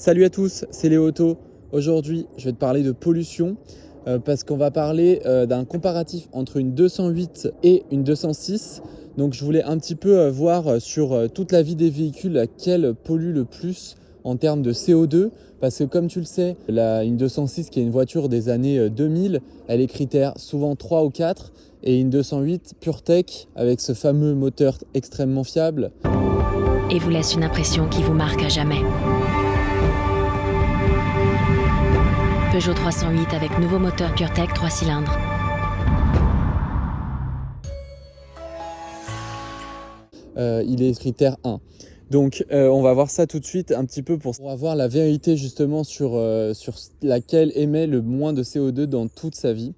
Salut à tous, c'est Léo Auto. Aujourd'hui, je vais te parler de pollution parce qu'on va parler d'un comparatif entre une 208 et une 206. Donc je voulais un petit peu voir sur toute la vie des véhicules laquelle pollue le plus en termes de CO2 parce que comme tu le sais, une 206 qui est une voiture des années 2000, elle est critère souvent 3 ou 4 et une 208 PureTech avec ce fameux moteur extrêmement fiable. Et vous laisse une impression qui vous marque à jamais. Peugeot 308 avec nouveau moteur PureTech 3 cylindres. Il est critère 1. Donc on va voir ça tout de suite un petit peu pour avoir la vérité justement sur laquelle émet le moins de CO2 dans toute sa vie.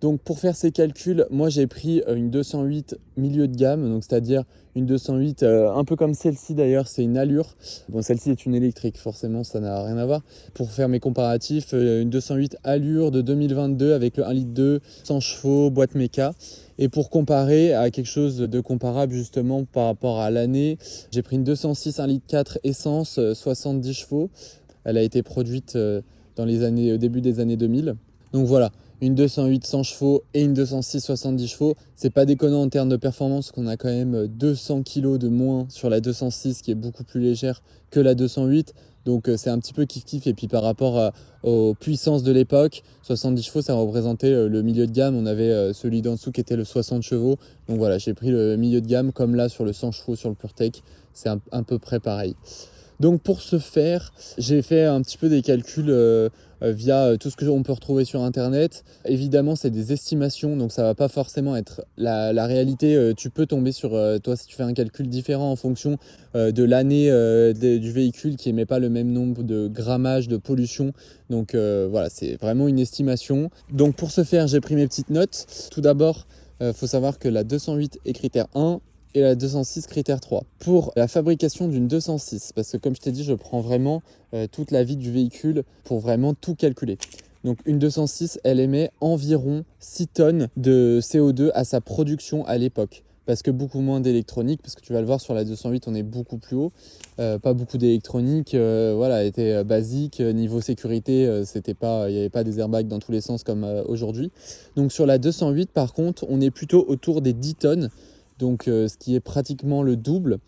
Donc pour faire ces calculs, moi j'ai pris une 208 milieu de gamme, donc c'est-à-dire une 208 un peu comme celle-ci d'ailleurs, c'est une Allure. Bon, celle-ci est une électrique, forcément ça n'a rien à voir. Pour faire mes comparatifs, une 208 Allure de 2022 avec le 1,2 litre, 100 chevaux, boîte méca. Et pour comparer à quelque chose de comparable justement par rapport à l'année, j'ai pris une 206 1,4 litre essence, 70 chevaux. Elle a été produite au début des années 2000. Donc voilà, une 208 100 chevaux et une 206 70 chevaux. C'est pas déconnant en termes de performance, qu'on a quand même 200 kg de moins sur la 206 qui est beaucoup plus légère que la 208. Donc c'est un petit peu kiff-kiff. Et puis par rapport aux puissances de l'époque, 70 chevaux ça représentait le milieu de gamme. On avait celui d'en dessous qui était le 60 chevaux. Donc voilà, j'ai pris le milieu de gamme comme là sur le 100 chevaux sur le PureTech. C'est à peu près pareil. Donc pour ce faire, j'ai fait un petit peu des calculs via tout ce que on peut retrouver sur internet. Évidemment, c'est des estimations, donc ça va pas forcément être la réalité. Tu peux tomber sur toi si tu fais un calcul différent en fonction de l'année du véhicule qui émet pas le même nombre de grammage de pollution. Donc voilà, c'est vraiment une estimation. Donc pour ce faire, j'ai pris mes petites notes. Tout d'abord, faut savoir que la 208 est critère 1 et la 206 critère 3. Pour la fabrication d'une 206, parce que comme je t'ai dit, je prends vraiment toute la vie du véhicule pour vraiment tout calculer. Donc une 206, elle émet environ 6 tonnes de CO2 à sa production à l'époque. Parce que beaucoup moins d'électronique, parce que tu vas le voir sur la 208, on est beaucoup plus haut. Pas beaucoup d'électronique, voilà, elle était basique. Niveau sécurité, il n'y avait pas des airbags dans tous les sens comme aujourd'hui. Donc sur la 208, par contre, on est plutôt autour des 10 tonnes. Donc ce qui est pratiquement le double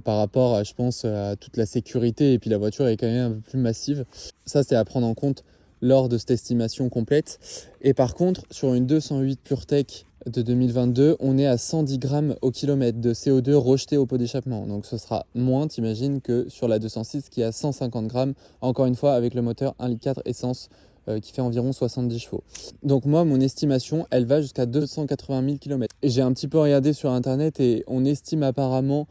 par rapport à, je pense, à toute la sécurité. Et puis la voiture est quand même un peu plus massive. Ça, c'est à prendre en compte lors de cette estimation complète. Et par contre, sur une 208 PureTech de 2022, on est à 110 grammes au kilomètre de CO2 rejeté au pot d'échappement. Donc ce sera moins, t'imagines, que sur la 206 qui est à 150 grammes, encore une fois avec le moteur 1,4 litre essence qui fait environ 70 chevaux. Donc moi, mon estimation, elle va jusqu'à 280 000 km. Et j'ai un petit peu regardé sur internet et on estime apparemment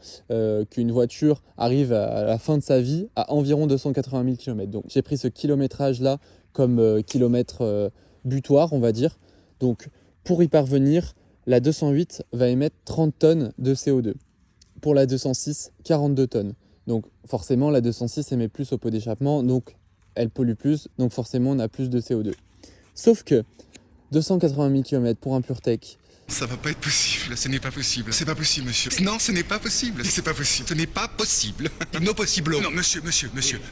qu'une voiture arrive à la fin de sa vie à environ 280 000 km. Donc j'ai pris ce kilométrage-là comme kilomètre butoir, on va dire. Donc pour y parvenir, la 208 va émettre 30 tonnes de CO2. Pour la 206, 42 tonnes. Donc forcément, la 206 émet plus au pot d'échappement, donc elle pollue plus, donc forcément on a plus de CO2. Sauf que 280 000 km pour un PureTech, ça va pas être possible, ce n'est pas possible. C'est pas possible, monsieur. Non, ce n'est pas possible. C'est pas possible. Ce n'est pas possible. Non possible. Non, monsieur.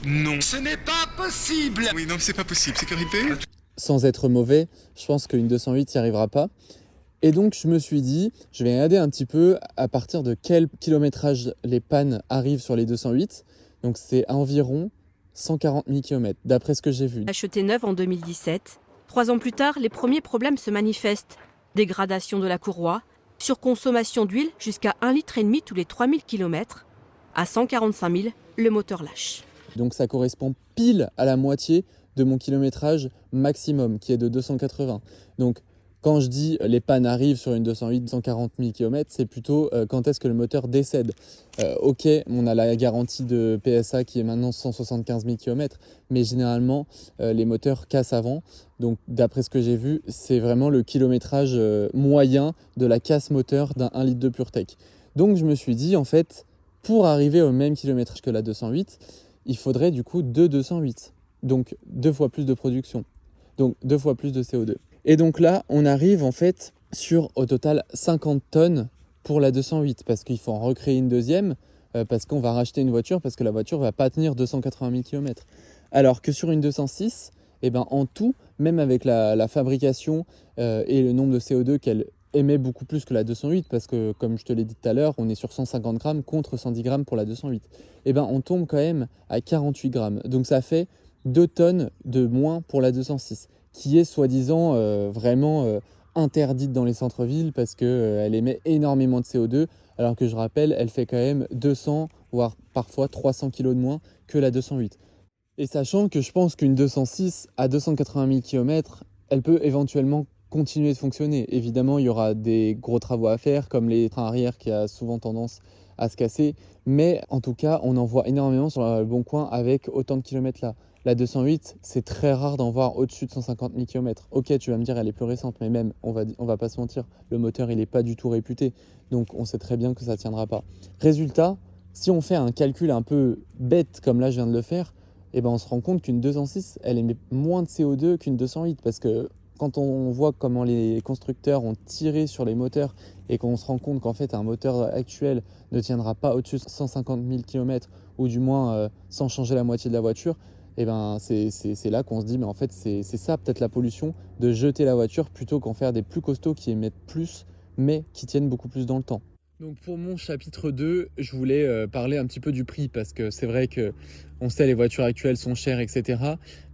Non, ce n'est pas possible. Oui, non, c'est pas possible. Sécurité. Sans être mauvais, je pense qu'une 208 n'y arrivera pas. Et donc je me suis dit, je vais regarder un petit peu à partir de quel kilométrage les pannes arrivent sur les 208. Donc c'est environ 140 000 km, d'après ce que j'ai vu. Achetée neuve en 2017, 3 ans plus tard, les premiers problèmes se manifestent. Dégradation de la courroie, surconsommation d'huile jusqu'à 1,5 litre tous les 3000 km. À 145 000, le moteur lâche. Donc ça correspond pile à la moitié de mon kilométrage maximum, qui est de 280. Donc quand je dis les pannes arrivent sur une 208 140 000 km, c'est plutôt quand est-ce que le moteur décède. Ok, on a la garantie de PSA qui est maintenant 175 000 km, mais généralement les moteurs cassent avant. Donc d'après ce que j'ai vu, c'est vraiment le kilométrage moyen de la casse moteur d'un 1 litre de PureTech. Donc je me suis dit, en fait, pour arriver au même kilométrage que la 208, il faudrait du coup 208. Donc 2 fois plus de production. Donc 2 fois plus de CO2. Et donc là, on arrive en fait sur au total 50 tonnes pour la 208 parce qu'il faut en recréer une deuxième. parce qu'on va racheter une voiture, parce que la voiture ne va pas tenir 280 000 km. Alors que sur une 206, eh ben, en tout, même avec la fabrication et le nombre de CO2 qu'elle émet beaucoup plus que la 208, parce que comme je te l'ai dit tout à l'heure, on est sur 150 grammes contre 110 grammes pour la 208. Eh ben, on tombe quand même à 48 grammes. Donc ça fait 2 tonnes de moins pour la 206, qui est soi-disant vraiment interdite dans les centres-villes parce qu'elle émet énormément de CO2, alors que je rappelle, elle fait quand même 200, voire parfois 300 kg de moins que la 208. Et sachant que je pense qu'une 206 à 280 000 km, elle peut éventuellement continuer de fonctionner. Évidemment, il y aura des gros travaux à faire, comme les trains arrière qui a souvent tendance à se casser. Mais en tout cas, on en voit énormément sur le Bon Coin avec autant de kilomètres là. La 208, c'est très rare d'en voir au-dessus de 150 000 km. Ok, tu vas me dire, elle est plus récente, mais même, on va pas se mentir, le moteur, il n'est pas du tout réputé. Donc, on sait très bien que ça ne tiendra pas. Résultat, si on fait un calcul un peu bête, comme là, je viens de le faire, eh ben, on se rend compte qu'une 206, elle émet moins de CO2 qu'une 208. Parce que quand on voit comment les constructeurs ont tiré sur les moteurs et qu'on se rend compte qu'en fait, un moteur actuel ne tiendra pas au-dessus de 150 000 km, ou du moins sans changer la moitié de la voiture, et ben c'est là qu'on se dit mais en fait c'est ça peut-être la pollution, de jeter la voiture plutôt qu'en faire des plus costauds qui émettent plus mais qui tiennent beaucoup plus dans le temps. Donc pour mon chapitre 2, je voulais parler un petit peu du prix parce que c'est vrai que on sait les voitures actuelles sont chères, etc.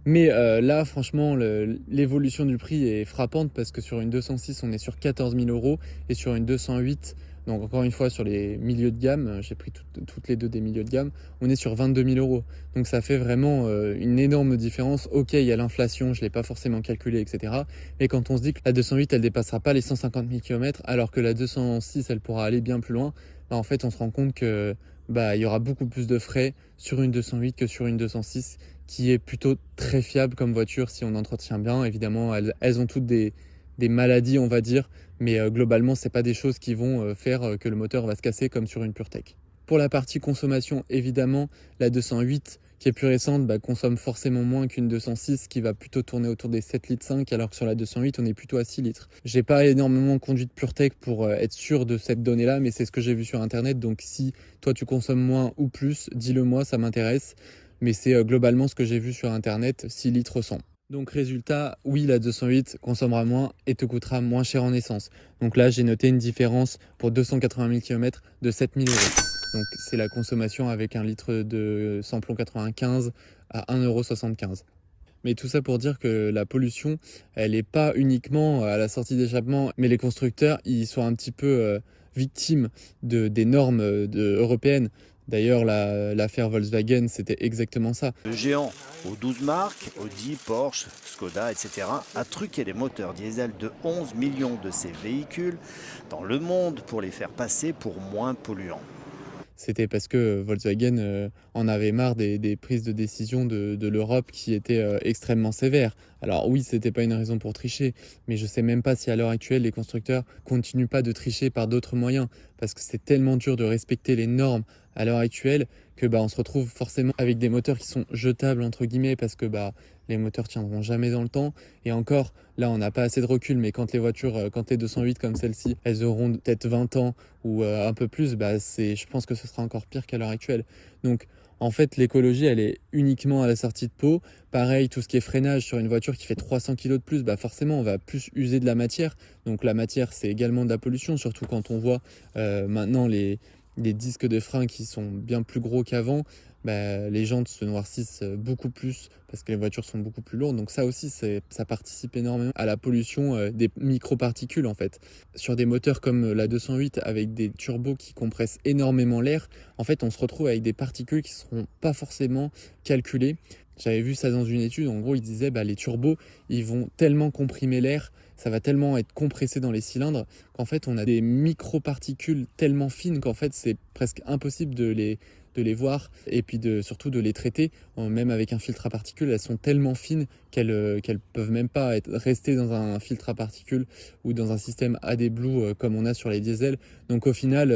Mais là franchement l'évolution du prix est frappante parce que sur une 206 on est sur 14 000 € et sur une 208, donc encore une fois sur les milieux de gamme, j'ai pris toutes les deux des milieux de gamme, on est sur 22 000 €. Donc ça fait vraiment une énorme différence. Ok, il y a l'inflation, je ne l'ai pas forcément calculé, etc. Mais quand on se dit que la 208, elle ne dépassera pas les 150 000 km, alors que la 206, elle pourra aller bien plus loin, bah en fait, on se rend compte que il y aura beaucoup plus de frais sur une 208 que sur une 206, qui est plutôt très fiable comme voiture si on entretient bien. Évidemment, elles ont toutes des maladies, on va dire, mais globalement, ce n'est pas des choses qui vont faire que le moteur va se casser comme sur une PureTech. Pour la partie consommation, évidemment, la 208 qui est plus récente consomme forcément moins qu'une 206 qui va plutôt tourner autour des 7,5 litres, alors que sur la 208 on est plutôt à 6 litres. J'ai pas énormément conduit de PureTech pour être sûr de cette donnée-là, mais c'est ce que j'ai vu sur internet, donc si toi tu consommes moins ou plus, dis-le moi, ça m'intéresse. Mais c'est globalement ce que j'ai vu sur internet, 6 litres 100. Donc résultat, oui, la 208 consommera moins et te coûtera moins cher en essence. Donc là, j'ai noté une différence pour 280 000 km de 7 000 €. Donc c'est la consommation avec un litre de samplon 95 à 1,75 €. Mais tout ça pour dire que la pollution, elle n'est pas uniquement à la sortie d'échappement, mais les constructeurs, ils sont un petit peu victimes des normes européennes. D'ailleurs, l'affaire Volkswagen, c'était exactement ça. Le géant aux 12 marques, Audi, Porsche, Skoda, etc., a truqué les moteurs diesel de 11 millions de ces véhicules dans le monde pour les faire passer pour moins polluants. C'était parce que Volkswagen en avait marre des prises de décision de l'Europe qui étaient extrêmement sévères. Alors oui, c'était pas une raison pour tricher, mais je sais même pas si à l'heure actuelle les constructeurs continuent pas de tricher par d'autres moyens, parce que c'est tellement dur de respecter les normes à l'heure actuelle que on se retrouve forcément avec des moteurs qui sont jetables entre guillemets, parce que les moteurs tiendront jamais dans le temps. Et encore, là on n'a pas assez de recul, mais quand les voitures, quand les 208 comme celle-ci, elles auront peut-être 20 ans ou un peu plus, je pense que ce sera encore pire qu'à l'heure actuelle. Donc en fait, l'écologie, elle est uniquement à la sortie de pot. Pareil, tout ce qui est freinage sur une voiture qui fait 300 kg de plus, forcément, on va plus user de la matière. Donc la matière, c'est également de la pollution, surtout quand on voit maintenant les disques de frein qui sont bien plus gros qu'avant. Les jantes se noircissent beaucoup plus parce que les voitures sont beaucoup plus lourdes. Donc ça aussi, ça participe énormément à la pollution des microparticules en fait. Sur des moteurs comme la 208 avec des turbos qui compressent énormément l'air, en fait, on se retrouve avec des particules qui ne seront pas forcément calculées. J'avais vu ça dans une étude, en gros, ils disaient les turbos, ils vont tellement comprimer l'air, ça va tellement être compressé dans les cylindres qu'en fait, on a des microparticules tellement fines qu'en fait, c'est presque impossible de les voir et puis surtout de les traiter. Même avec un filtre à particules, elles sont tellement fines qu'elles peuvent même pas rester dans un filtre à particules ou dans un système AdBlue comme on a sur les diesels. Donc au final,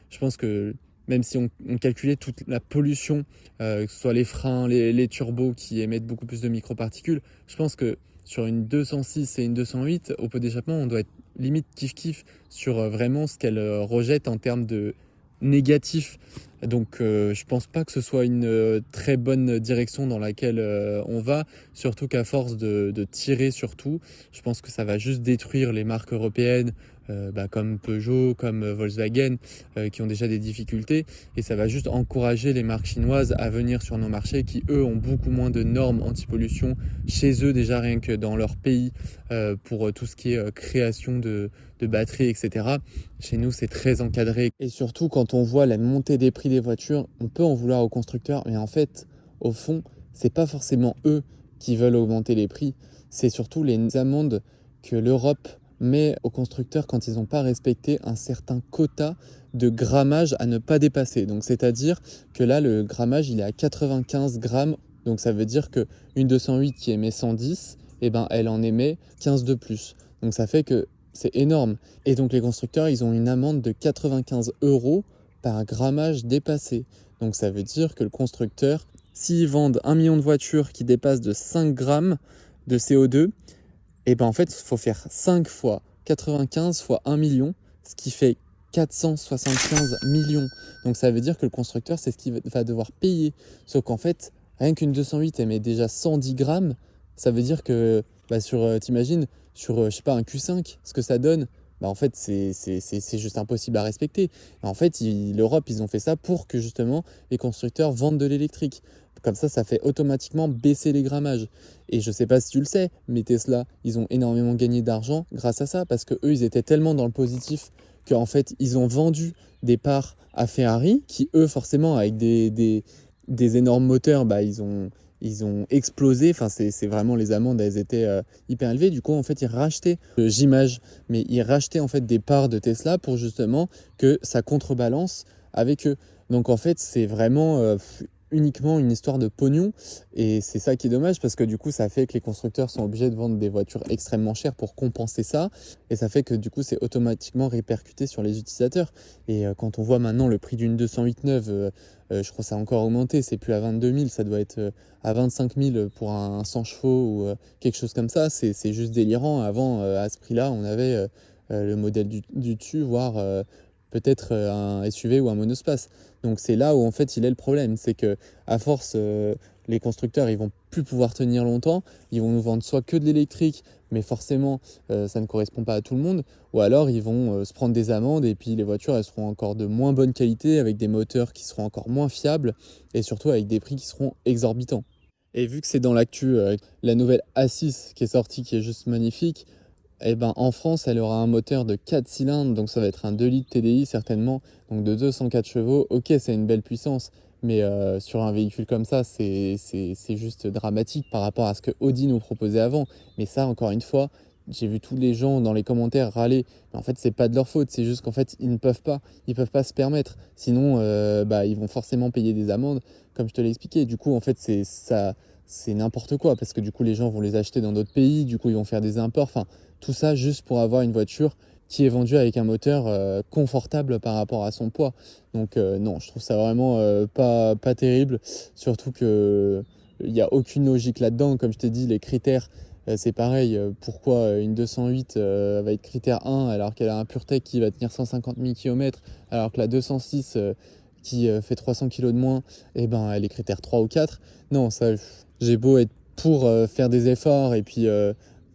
je pense que même si on calculait toute la pollution, que ce soit les freins, les turbos qui émettent beaucoup plus de microparticules, je pense que sur une 206 et une 208, au pot d'échappement, on doit être limite kiff-kiff sur vraiment ce qu'elles rejettent en termes de négatif. Donc je pense pas que ce soit une très bonne direction dans laquelle on va, surtout qu'à force de tirer sur tout, je pense que ça va juste détruire les marques européennes comme Peugeot, comme Volkswagen, qui ont déjà des difficultés, et ça va juste encourager les marques chinoises à venir sur nos marchés qui, eux, ont beaucoup moins de normes anti-pollution chez eux, déjà rien que dans leur pays, pour tout ce qui est création de batteries, etc. Chez nous, c'est très encadré. Et surtout, quand on voit la montée des prix des voitures, on peut en vouloir aux constructeurs, mais en fait, au fond, c'est pas forcément eux qui veulent augmenter les prix, c'est surtout les amendes que l'Europe met aux constructeurs quand ils n'ont pas respecté un certain quota de grammage à ne pas dépasser. Donc c'est-à-dire que là, le grammage, il est à 95 grammes. Donc ça veut dire qu'une 208 qui émet 110, elle en émet 15 de plus. Donc ça fait que c'est énorme. Et donc les constructeurs, ils ont une amende de 95 € par grammage dépassé. Donc ça veut dire que le constructeur, s'ils vendent 1 million de voitures qui dépassent de 5 grammes de CO2, en fait, il faut faire 5 fois 95 fois 1 million, ce qui fait 475 millions. Donc ça veut dire que le constructeur, c'est ce qu'il va devoir payer. Sauf qu'en fait, rien qu'une 208 émet déjà 110 grammes, ça veut dire que, t'imagines, sur, je sais pas, un Q5, ce que ça donne, en fait, c'est juste impossible à respecter. En fait, l'Europe, ils ont fait ça pour que justement les constructeurs vendent de l'électrique. Comme ça fait automatiquement baisser les grammages. Et je sais pas si tu le sais, mais Tesla, ils ont énormément gagné d'argent grâce à ça, parce que eux, ils étaient tellement dans le positif qu'en fait, ils ont vendu des parts à Ferrari, qui eux, forcément, avec des énormes moteurs, ils ont explosé. Enfin, c'est vraiment, les amendes, elles étaient hyper élevées. Du coup, en fait, ils rachetaient, j'image, mais ils rachetaient en fait des parts de Tesla pour justement que ça contrebalance avec eux. Donc en fait, c'est vraiment uniquement une histoire de pognon, et c'est ça qui est dommage, parce que du coup ça fait que les constructeurs sont obligés de vendre des voitures extrêmement chères pour compenser ça, et ça fait que du coup c'est automatiquement répercuté sur les utilisateurs. Et quand on voit maintenant le prix d'une 208 neuve, je crois que ça a encore augmenté, c'est plus à 22 000, ça doit être à 25 000 pour un 100 chevaux ou quelque chose comme ça. C'est juste délirant. Avant, à ce prix là, on avait le modèle du dessus, voire peut-être un SUV ou un monospace. Donc c'est là où en fait il est le problème, c'est que à force, les constructeurs, ils vont plus pouvoir tenir longtemps, ils vont nous vendre soit que de l'électrique, mais forcément ça ne correspond pas à tout le monde, ou alors ils vont se prendre des amendes, et puis les voitures, elles seront encore de moins bonne qualité, avec des moteurs qui seront encore moins fiables, et surtout avec des prix qui seront exorbitants. Et vu que c'est dans l'actu, la nouvelle A6 qui est sortie, qui est juste magnifique, en France, elle aura un moteur de 4 cylindres, donc ça va être un 2 litres TDI certainement, donc de 204 chevaux. Ok, c'est une belle puissance, mais sur un véhicule comme ça, c'est juste dramatique par rapport à ce que Audi nous proposait avant. Mais ça, encore une fois, j'ai vu tous les gens dans les commentaires râler. Mais en fait, c'est pas de leur faute, c'est juste qu'en fait, ils peuvent pas se permettre. Sinon, ils vont forcément payer des amendes, comme je te l'ai expliqué. Du coup, en fait, c'est n'importe quoi, parce que du coup, les gens vont les acheter dans d'autres pays, du coup, ils vont faire des imports. Enfin, tout ça juste pour avoir une voiture qui est vendue avec un moteur confortable par rapport à son poids. Donc non, je trouve ça vraiment pas terrible. Surtout qu'il n'y a aucune logique là-dedans. Comme je t'ai dit, les critères, c'est pareil. Pourquoi une 208 va être critère 1 alors qu'elle a un PureTech qui va tenir 150 000 km, alors que la 206 qui fait 300 kg de moins, elle est critère 3 ou 4. Non, ça, j'ai beau être pour faire des efforts et puis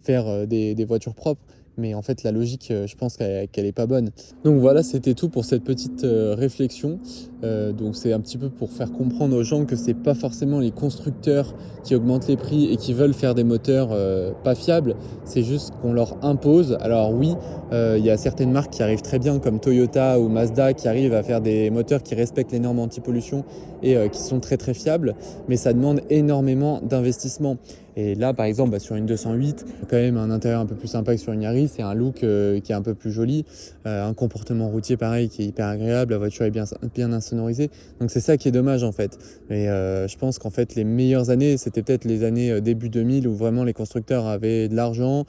faire des voitures propres, mais en fait la logique, je pense qu'elle est pas bonne. Donc voilà, c'était tout pour cette petite réflexion. Donc c'est un petit peu pour faire comprendre aux gens que c'est pas forcément les constructeurs qui augmentent les prix et qui veulent faire des moteurs pas fiables, c'est juste qu'on leur impose. Alors oui, il y a certaines marques qui arrivent très bien, comme Toyota ou Mazda, qui arrivent à faire des moteurs qui respectent les normes anti-pollution et qui sont très très fiables, mais ça demande énormément d'investissement. Et là, par exemple, sur une 208, quand même un intérieur un peu plus sympa que sur une Yaris, c'est un look qui est un peu plus joli, un comportement routier pareil qui est hyper agréable, la voiture est bien insonorisée. Donc c'est ça qui est dommage en fait. Mais je pense qu'en fait les meilleures années, c'était peut-être les années début 2000, où vraiment les constructeurs avaient de l'argent,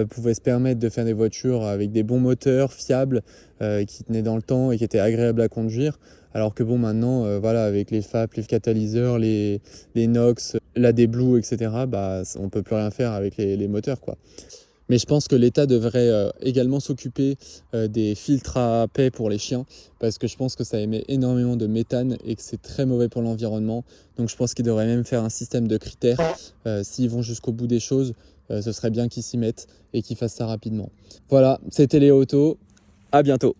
pouvaient se permettre de faire des voitures avec des bons moteurs fiables, qui tenaient dans le temps et qui étaient agréables à conduire. Alors que bon, maintenant, avec les FAP, les catalyseurs, les NOx, l'AD Blue, etc., on peut plus rien faire avec les moteurs, quoi. Mais je pense que l'État devrait également s'occuper des filtres à paix pour les chiens, parce que je pense que ça émet énormément de méthane et que c'est très mauvais pour l'environnement. Donc je pense qu'ils devraient même faire un système de critères. S'ils vont jusqu'au bout des choses, ce serait bien qu'ils s'y mettent et qu'ils fassent ça rapidement. Voilà, c'était Léo Auto. À bientôt.